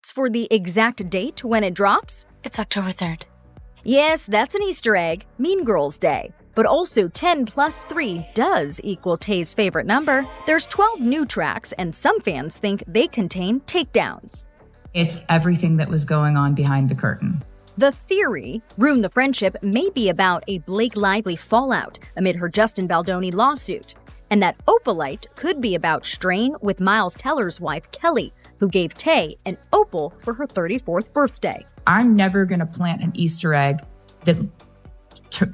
asks for the exact date when it drops? It's October 3rd. Yes, that's an Easter egg, Mean Girls Day. But also 10 plus 3 does equal Tay's favorite number. There's 12 new tracks, and some fans think they contain takedowns. It's everything that was going on behind the curtain. The theory, Ruin the Friendship, may be about a Blake Lively fallout amid her Justin Baldoni lawsuit, and that Opalite could be about strain with Miles Teller's wife, Kelly, who gave Tay an opal for her 34th birthday. I'm never going to plant an Easter egg that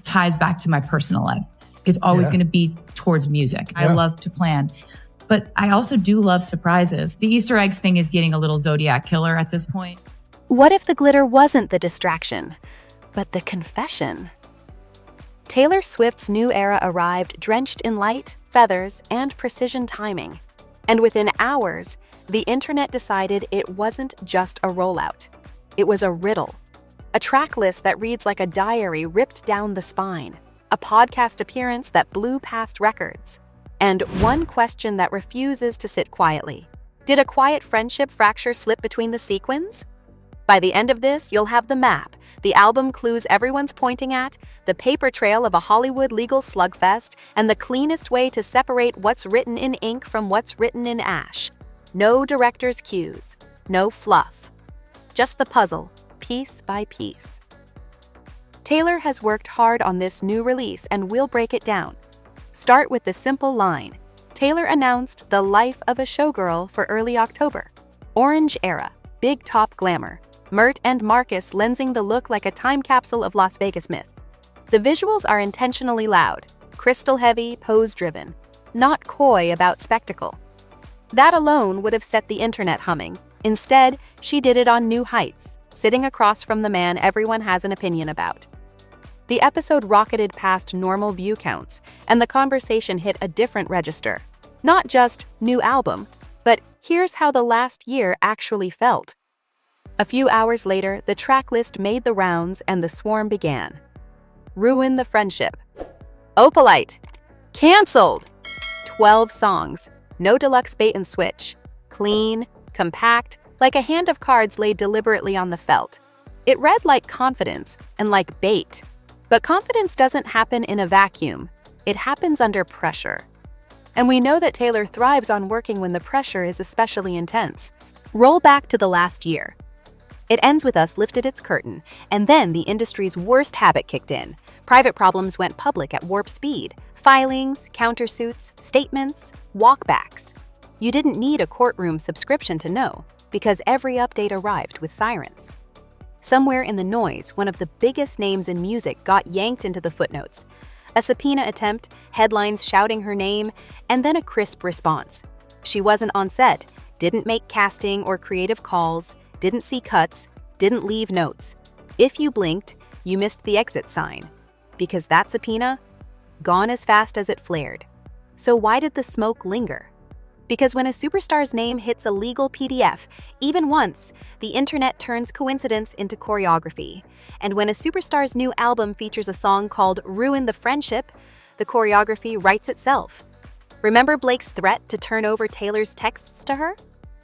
ties back to my personal life. It's always going to be towards music. I love to plan. But I also do love surprises. The Easter eggs thing is getting a little Zodiac killer at this point. What if the glitter wasn't the distraction, but the confession? Taylor Swift's new era arrived drenched in light, feathers, and precision timing. And within hours, the internet decided it wasn't just a rollout. It was a riddle. A track list that reads like a diary ripped down the spine. A podcast appearance that blew past records. And one question that refuses to sit quietly. Did a quiet friendship fracture slip between the sequins? By the end of this, you'll have the map, the album clues everyone's pointing at, the paper trail of a Hollywood legal slugfest, and the cleanest way to separate what's written in ink from what's written in ash. No director's cues, no fluff. Just the puzzle, piece by piece. Taylor has worked hard on this new release, and we'll break it down. Start with the simple line. Taylor announced The Life of a Showgirl for early October. Orange era, big top glamour. Mert and Marcus lensing the look like a time capsule of Las Vegas myth. The visuals are intentionally loud, crystal-heavy, pose-driven, not coy about spectacle. That alone would have set the internet humming. Instead, she did it on new heights, sitting across from the man everyone has an opinion about. The episode rocketed past normal view counts, and the conversation hit a different register. Not just new album, but here's how the last year actually felt. A few hours later, the track list made the rounds and the swarm began. Ruin the Friendship. Opalite. Cancelled. 12 songs. No deluxe bait and switch. Clean, compact, like a hand of cards laid deliberately on the felt. It read like confidence and like bait. But confidence doesn't happen in a vacuum. It happens under pressure. And we know that Taylor thrives on working when the pressure is especially intense. Roll back to the last year. It ends with us lifted its curtain, and then the industry's worst habit kicked in. Private problems went public at warp speed. Filings, countersuits, statements, walkbacks. You didn't need a courtroom subscription to know, because every update arrived with sirens. Somewhere in the noise, one of the biggest names in music got yanked into the footnotes. A subpoena attempt, headlines shouting her name, and then a crisp response. She wasn't on set, didn't make casting or creative calls, didn't see cuts, didn't leave notes. If you blinked, you missed the exit sign. Because that subpoena, gone as fast as it flared. So why did the smoke linger? Because when a superstar's name hits a legal PDF, even once, the internet turns coincidence into choreography. And when a superstar's new album features a song called Ruin the Friendship, the choreography writes itself. Remember Blake's threat to turn over Taylor's texts to her?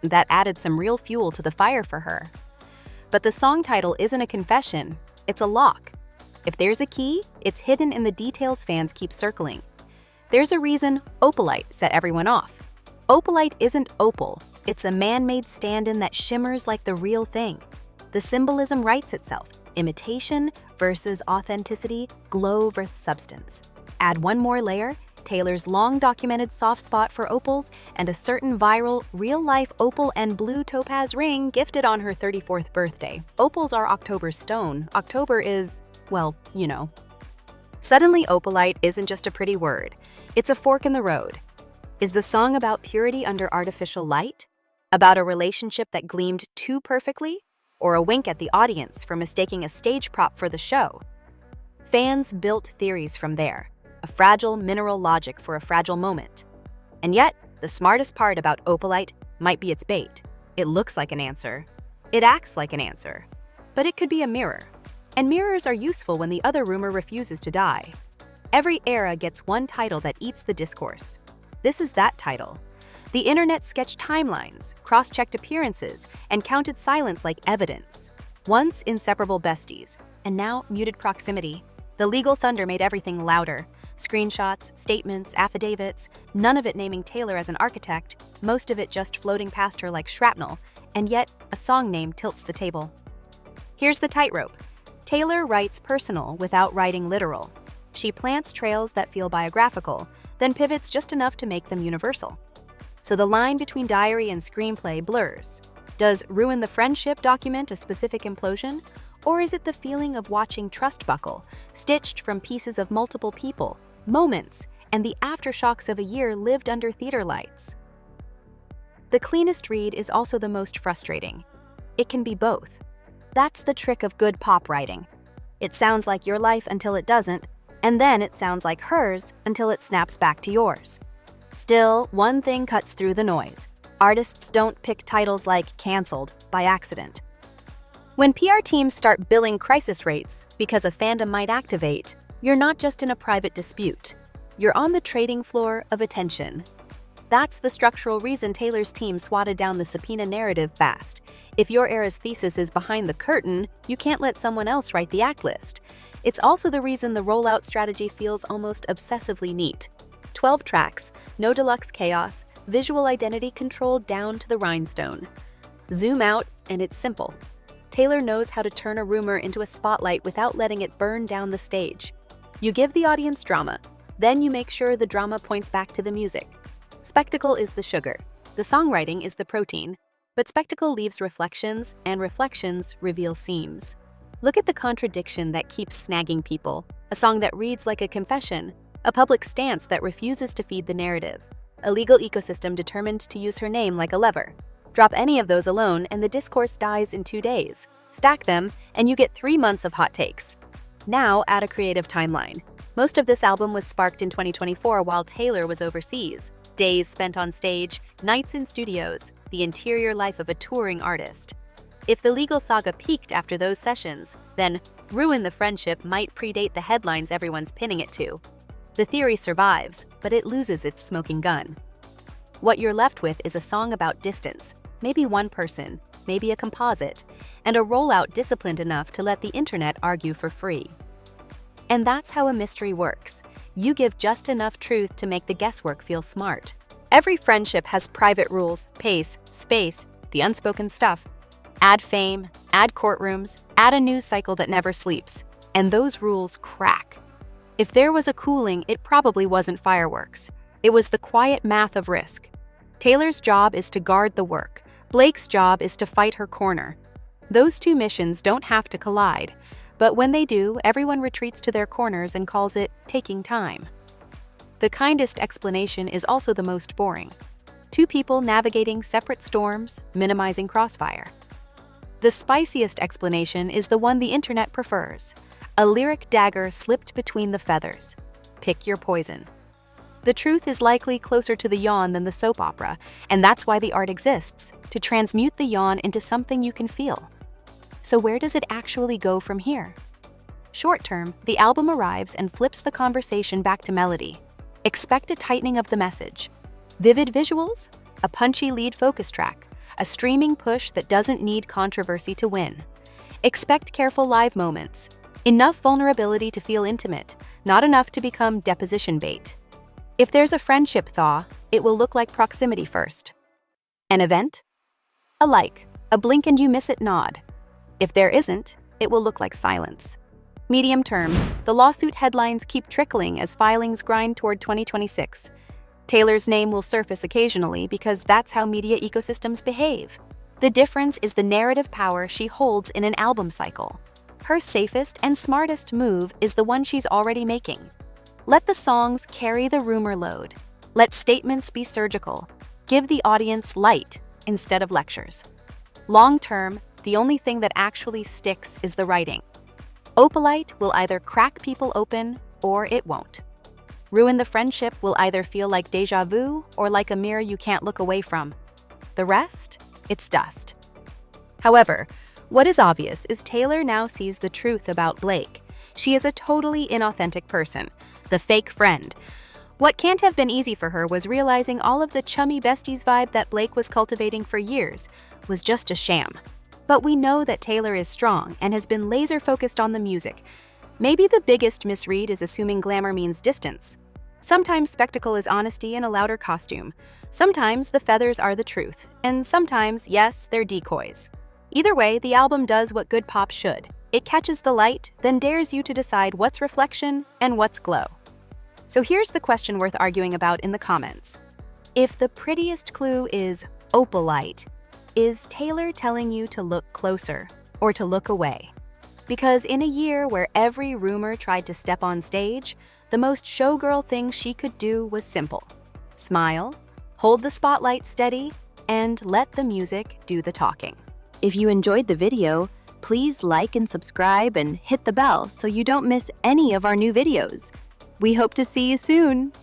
That added some real fuel to the fire for her. But the song title isn't a confession, it's a lock. If there's a key, it's hidden in the details fans keep circling. There's a reason Opalite set everyone off. Opalite isn't opal, it's a man-made stand-in that shimmers like the real thing. The symbolism writes itself, imitation versus authenticity, glow versus substance. Add one more layer, Taylor's long-documented soft spot for opals, and a certain viral, real-life opal and blue topaz ring gifted on her 34th birthday. Opals are October's stone. October is, well, you know. Suddenly, Opalite isn't just a pretty word. It's a fork in the road. Is the song about purity under artificial light? About a relationship that gleamed too perfectly? Or a wink at the audience for mistaking a stage prop for the show? Fans built theories from there. A fragile mineral logic for a fragile moment. And yet, the smartest part about Opalite might be its bait. It looks like an answer. It acts like an answer. But it could be a mirror. And mirrors are useful when the other rumor refuses to die. Every era gets one title that eats the discourse. This is that title. The internet sketched timelines, cross-checked appearances, and counted silence like evidence. Once inseparable besties, and now muted proximity. The legal thunder made everything louder. Screenshots, statements, affidavits, none of it naming Taylor as an architect, most of it just floating past her like shrapnel, and yet a song name tilts the table. Here's the tightrope. Taylor writes personal without writing literal. She plants trails that feel biographical, then pivots just enough to make them universal. So the line between diary and screenplay blurs. Does Ruin the Friendship document a specific implosion? Or is it the feeling of watching trust buckle, stitched from pieces of multiple people, moments, and the aftershocks of a year lived under theater lights? The cleanest read is also the most frustrating. It can be both. That's the trick of good pop writing. It sounds like your life until it doesn't, and then it sounds like hers until it snaps back to yours. Still, one thing cuts through the noise. Artists don't pick titles like "canceled" by accident. When PR teams start billing crisis rates because a fandom might activate, you're not just in a private dispute. You're on the trading floor of attention. That's the structural reason Taylor's team swatted down the subpoena narrative fast. If your era's thesis is behind the curtain, you can't let someone else write the act list. It's also the reason the rollout strategy feels almost obsessively neat. 12 tracks, no deluxe chaos, visual identity controlled down to the rhinestone. Zoom out, and it's simple. Taylor knows how to turn a rumor into a spotlight without letting it burn down the stage. You give the audience drama, then you make sure the drama points back to the music. Spectacle is the sugar, the songwriting is the protein, but spectacle leaves reflections, and reflections reveal seams. Look at the contradiction that keeps snagging people, a song that reads like a confession, a public stance that refuses to feed the narrative, a legal ecosystem determined to use her name like a lever. Drop any of those alone and the discourse dies in 2 days. Stack them, and you get 3 months of hot takes. Now add a creative timeline. Most of this album was sparked in 2024 while Taylor was overseas. Days spent on stage, nights in studios, the interior life of a touring artist. If the legal saga peaked after those sessions, then Ruin the Friendship might predate the headlines everyone's pinning it to. The theory survives, but it loses its smoking gun. What you're left with is a song about distance, maybe one person, maybe a composite, and a rollout disciplined enough to let the internet argue for free. And that's how a mystery works. You give just enough truth to make the guesswork feel smart. Every friendship has private rules, pace, space, the unspoken stuff. Add fame, add courtrooms, add a news cycle that never sleeps, and those rules crack. If there was a cooling, it probably wasn't fireworks. It was the quiet math of risk. Taylor's job is to guard the work. Blake's job is to fight her corner. Those two missions don't have to collide, but when they do, everyone retreats to their corners and calls it taking time. The kindest explanation is also the most boring. Two people navigating separate storms, minimizing crossfire. The spiciest explanation is the one the internet prefers. A lyric dagger slipped between the feathers. Pick your poison. The truth is likely closer to the yawn than the soap opera, and that's why the art exists, to transmute the yawn into something you can feel. So where does it actually go from here? Short term, the album arrives and flips the conversation back to melody. Expect a tightening of the message. Vivid visuals, a punchy lead focus track, a streaming push that doesn't need controversy to win. Expect careful live moments, enough vulnerability to feel intimate, not enough to become deposition bait. If there's a friendship thaw, it will look like proximity first. An event? A like, a blink and you miss it nod. If there isn't, it will look like silence. Medium term, the lawsuit headlines keep trickling as filings grind toward 2026. Taylor's name will surface occasionally because that's how media ecosystems behave. The difference is the narrative power she holds in an album cycle. Her safest and smartest move is the one she's already making. Let the songs carry the rumor load. Let statements be surgical. Give the audience light instead of lectures. Long term, the only thing that actually sticks is the writing. Opalite will either crack people open or it won't. Ruin the Friendship will either feel like deja vu or like a mirror you can't look away from. The rest? It's dust. However, what is obvious is Taylor now sees the truth about Blake. She is a totally inauthentic person, the fake friend. What can't have been easy for her was realizing all of the chummy besties vibe that Blake was cultivating for years was just a sham. But we know that Taylor is strong and has been laser-focused on the music. Maybe the biggest misread is assuming glamour means distance. Sometimes spectacle is honesty in a louder costume. Sometimes the feathers are the truth. And sometimes, yes, they're decoys. Either way, the album does what good pop should. It catches the light, then dares you to decide what's reflection and what's glow. So here's the question worth arguing about in the comments. If the prettiest clue is Opalite, is Taylor telling you to look closer or to look away? Because in a year where every rumor tried to step on stage, the most showgirl thing she could do was simple. Smile, hold the spotlight steady, and let the music do the talking. If you enjoyed the video, please like and subscribe and hit the bell so you don't miss any of our new videos. We hope to see you soon!